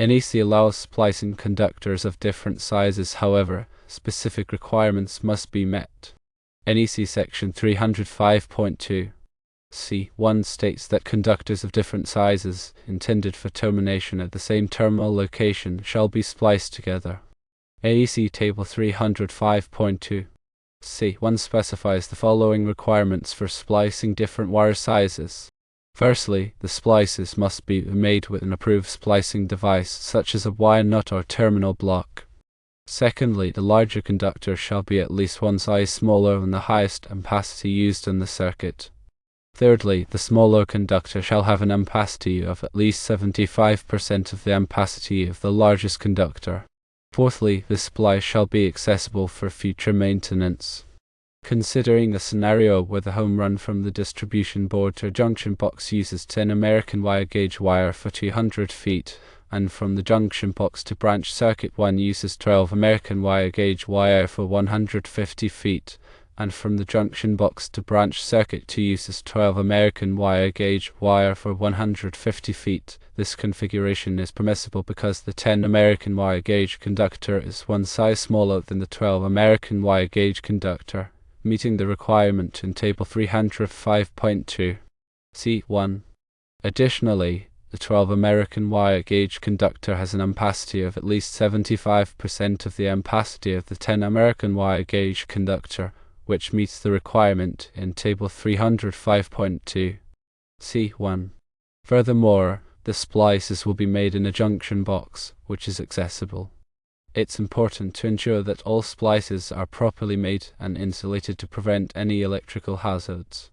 NEC allows splicing conductors of different sizes, however, specific requirements must be met. NEC Section 305.2 C1 states that conductors of different sizes, intended for termination at the same terminal location, shall be spliced together. NEC Table 305.2 C1 specifies the following requirements for splicing different wire sizes. Firstly, the splices must be made with an approved splicing device, such as a wire nut or terminal block. Secondly, the larger conductor shall be at least one size smaller than the highest ampacity used in the circuit. Thirdly, the smaller conductor shall have an ampacity of at least 75% of the ampacity of the largest conductor. Fourthly, the splice shall be accessible for future maintenance. Considering a scenario where the home run from the distribution board to a junction box uses 10 American wire gauge wire for 200 feet, and from the junction box to branch circuit 1 uses 12 American wire gauge wire for 150 feet, and from the junction box to branch circuit 2 uses 12 American wire gauge wire for 150 feet. This configuration is permissible because the 10 American wire gauge conductor is one size smaller than the 12 American wire gauge conductor, meeting the requirement in Table 305.2 C1. Additionally, the 12 American wire gauge conductor has an ampacity of at least 75% of the ampacity of the 10 American wire gauge conductor, which meets the requirement in Table 305.2 C1. Furthermore, the splices will be made in a junction box, which is accessible. It's important to ensure that all splices are properly made and insulated to prevent any electrical hazards.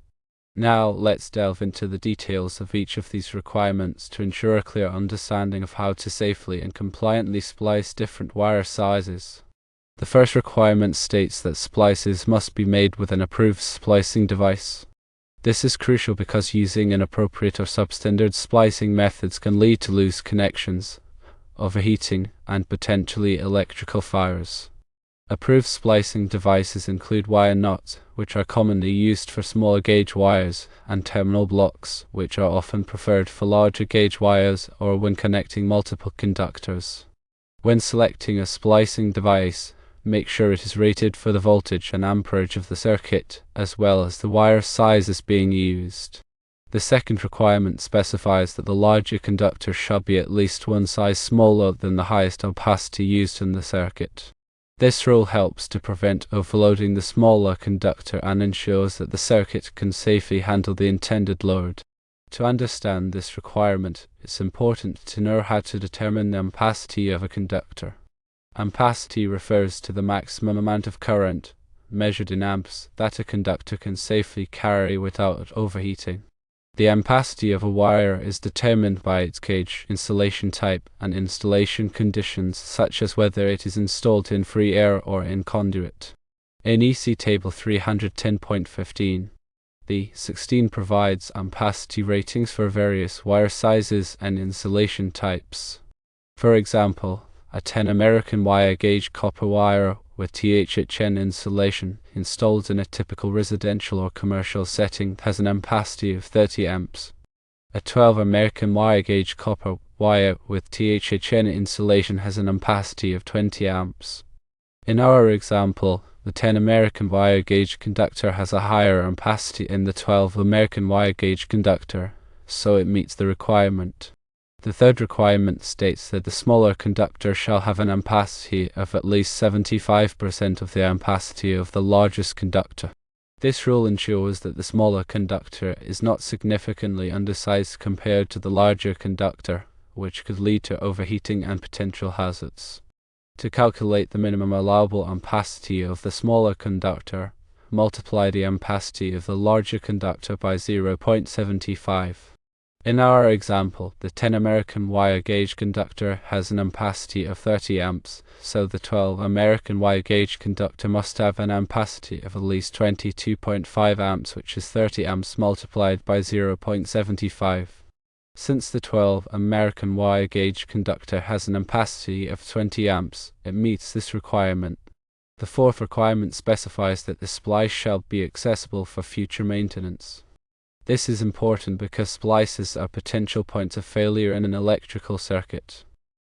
Now let's delve into the details of each of these requirements to ensure a clear understanding of how to safely and compliantly splice different wire sizes. The first requirement states that splices must be made with an approved splicing device. This is crucial because using inappropriate or substandard splicing methods can lead to loose connections, overheating, and potentially electrical fires. Approved splicing devices include wire nuts, which are commonly used for smaller gauge wires, and terminal blocks, which are often preferred for larger gauge wires or when connecting multiple conductors. When selecting a splicing device, make sure it is rated for the voltage and amperage of the circuit, as well as the wire sizes being used. The second requirement specifies that the larger conductor shall be at least one size smaller than the highest ampacity used in the circuit. This rule helps to prevent overloading the smaller conductor and ensures that the circuit can safely handle the intended load. To understand this requirement, it's important to know how to determine the ampacity of a conductor. Ampacity refers to the maximum amount of current, measured in amps, that a conductor can safely carry without overheating. The ampacity of a wire is determined by its gauge, insulation type, and installation conditions such as whether it is installed in free air or in conduit. NEC Table 310.15 The 16 provides ampacity ratings for various wire sizes and insulation types. For example, a 10 American wire gauge copper wire with THHN insulation installed in a typical residential or commercial setting has an ampacity of 30 amps. A 12 American wire gauge copper wire with THHN insulation has an ampacity of 20 amps. In our example, the 10 American wire gauge conductor has a higher ampacity than the 12 American wire gauge conductor, so it meets the requirement. The third requirement states that the smaller conductor shall have an ampacity of at least 75% of the ampacity of the largest conductor. This rule ensures that the smaller conductor is not significantly undersized compared to the larger conductor, which could lead to overheating and potential hazards. To calculate the minimum allowable ampacity of the smaller conductor, multiply the ampacity of the larger conductor by 0.75. In our example, the 10 American wire gauge conductor has an ampacity of 30 amps, so the 12 American wire gauge conductor must have an ampacity of at least 22.5 amps, which is 30 amps multiplied by 0.75. Since the 12 American wire gauge conductor has an ampacity of 20 amps, it meets this requirement. The fourth requirement specifies that the splice shall be accessible for future maintenance. This is important because splices are potential points of failure in an electrical circuit.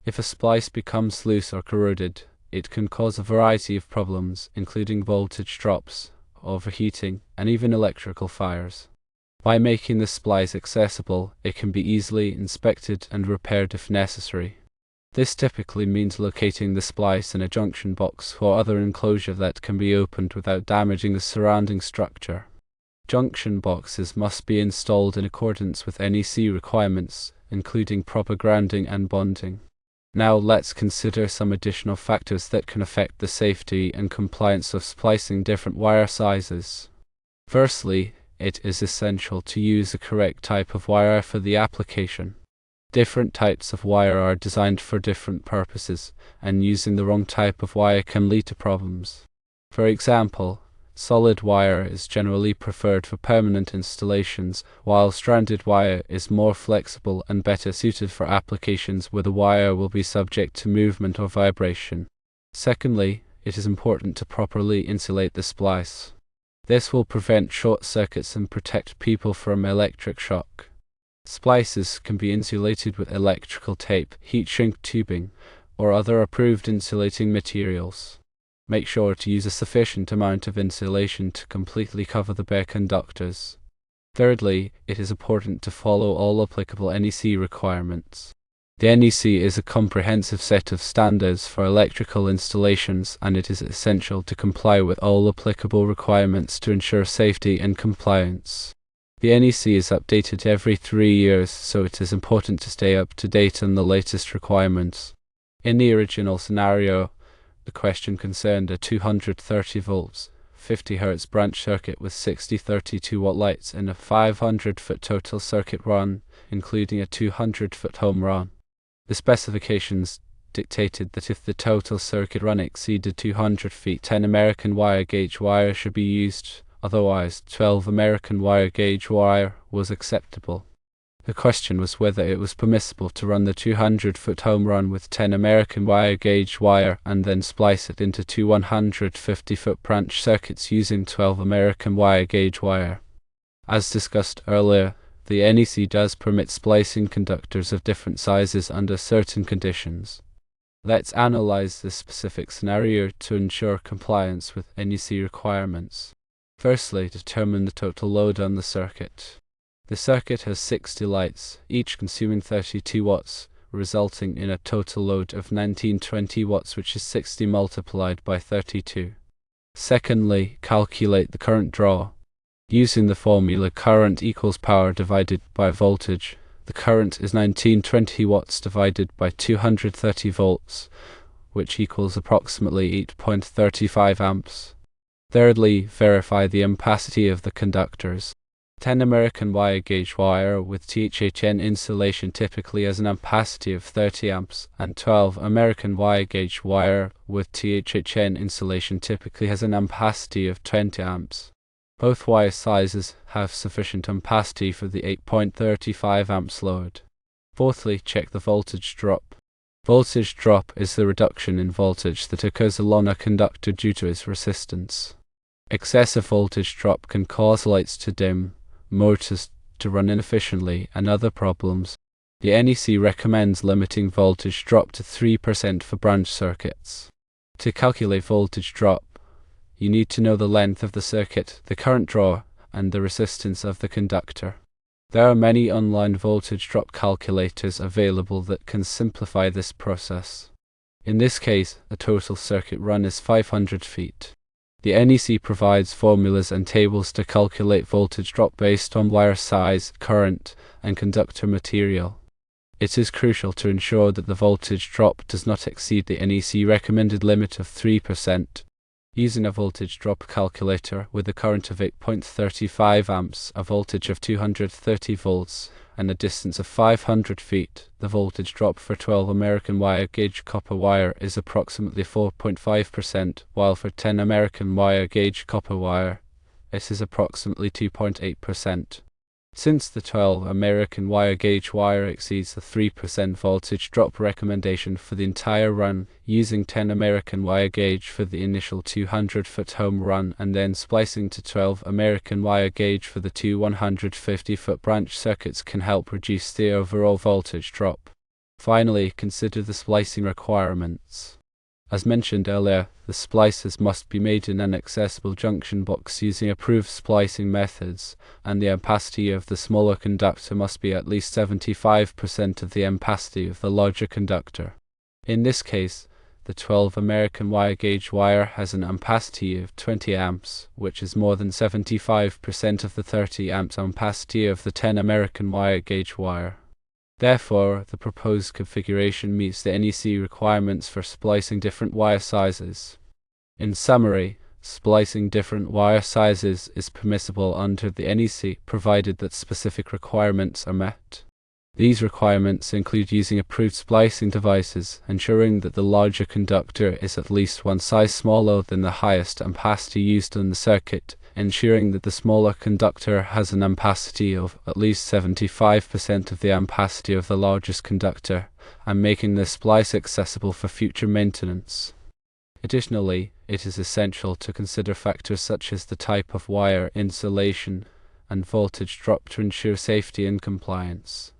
If a splice becomes loose or corroded, it can cause a variety of problems, including voltage drops, overheating, and even electrical fires. By making the splice accessible, it can be easily inspected and repaired if necessary. This typically means locating the splice in a junction box or other enclosure that can be opened without damaging the surrounding structure. Junction boxes must be installed in accordance with NEC requirements, including proper grounding and bonding. Now let's consider some additional factors that can affect the safety and compliance of splicing different wire sizes. Firstly, it is essential to use the correct type of wire for the application. Different types of wire are designed for different purposes, and using the wrong type of wire can lead to problems. For example, solid wire is generally preferred for permanent installations, while stranded wire is more flexible and better suited for applications where the wire will be subject to movement or vibration. Secondly, it is important to properly insulate the splice. This will prevent short circuits and protect people from electric shock. Splices can be insulated with electrical tape, heat shrink tubing, or other approved insulating materials. Make sure to use a sufficient amount of insulation to completely cover the bare conductors. Thirdly, it is important to follow all applicable NEC requirements. The NEC is a comprehensive set of standards for electrical installations, and it is essential to comply with all applicable requirements to ensure safety and compliance. The NEC is updated every 3 years, so it is important to stay up to date on the latest requirements. In the original scenario, the question concerned a 230 volts, 50 Hz branch circuit with 60 32-watt lights in a 500-foot total circuit run, including a 200-foot home run. The specifications dictated that if the total circuit run exceeded 200 feet, 10 American wire gauge wire should be used. Otherwise, 12 American wire gauge wire was acceptable. The question was whether it was permissible to run the 200-foot home run with 10 American wire gauge wire and then splice it into two 150-foot branch circuits using 12 American wire gauge wire. As discussed earlier, the NEC does permit splicing conductors of different sizes under certain conditions. Let's analyze this specific scenario to ensure compliance with NEC requirements. Firstly, determine the total load on the circuit. The circuit has 60 lights, each consuming 32 watts, resulting in a total load of 1920 watts, which is 60 multiplied by 32. Secondly, calculate the current draw. Using the formula current equals power divided by voltage, the current is 1920 watts divided by 230 volts, which equals approximately 8.35 amps. Thirdly, verify the ampacity of the conductors. 10 American wire gauge wire with THHN insulation typically has an ampacity of 30 amps, and 12 American wire gauge wire with THHN insulation typically has an ampacity of 20 amps. Both wire sizes have sufficient ampacity for the 8.35 amps load. Fourthly, check the voltage drop. Voltage drop is the reduction in voltage that occurs along a conductor due to its resistance. Excessive voltage drop can cause lights to dim, motors to run inefficiently, and other problems. The NEC recommends limiting voltage drop to 3% for branch circuits. To calculate voltage drop, you need to know the length of the circuit, the current draw, and the resistance of the conductor. There are many online voltage drop calculators available that can simplify this process. In this case, a total circuit run is 500 feet. The NEC provides formulas and tables to calculate voltage drop based on wire size, current, and conductor material. It is crucial to ensure that the voltage drop does not exceed the NEC recommended limit of 3%. Using a voltage drop calculator with a current of 8.35 amps, a voltage of 230 volts, and a distance of 500 feet, the voltage drop for 12 American wire gauge copper wire is approximately 4.5%, while for 10 American wire gauge copper wire, it is approximately 2.8%. Since the 12 American wire gauge wire exceeds the 3% voltage drop recommendation for the entire run, using 10 American wire gauge for the initial 200-foot home run and then splicing to 12 American wire gauge for the two 150-foot branch circuits can help reduce the overall voltage drop. Finally, consider the splicing requirements. As mentioned earlier, the splices must be made in an accessible junction box using approved splicing methods, and the ampacity of the smaller conductor must be at least 75% of the ampacity of the larger conductor. In this case, the 12 American wire gauge wire has an ampacity of 20 amps, which is more than 75% of the 30 amps ampacity of the 10 American wire gauge wire. Therefore, the proposed configuration meets the NEC requirements for splicing different wire sizes. In summary, splicing different wire sizes is permissible under the NEC provided that specific requirements are met. These requirements include using approved splicing devices, ensuring that the larger conductor is at least one size smaller than the highest ampacity used on the circuit, ensuring that the smaller conductor has an ampacity of at least 75% of the ampacity of the largest conductor, and making the splice accessible for future maintenance. Additionally, it is essential to consider factors such as the type of wire, insulation, and voltage drop to ensure safety and compliance.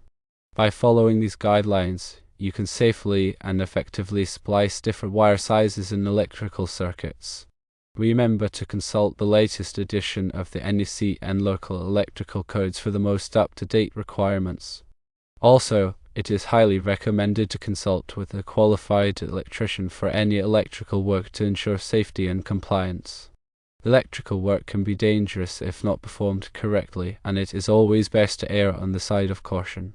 By following these guidelines, you can safely and effectively splice different wire sizes in electrical circuits. Remember to consult the latest edition of the NEC and local electrical codes for the most up-to-date requirements. Also, it is highly recommended to consult with a qualified electrician for any electrical work to ensure safety and compliance. Electrical work can be dangerous if not performed correctly, and it is always best to err on the side of caution.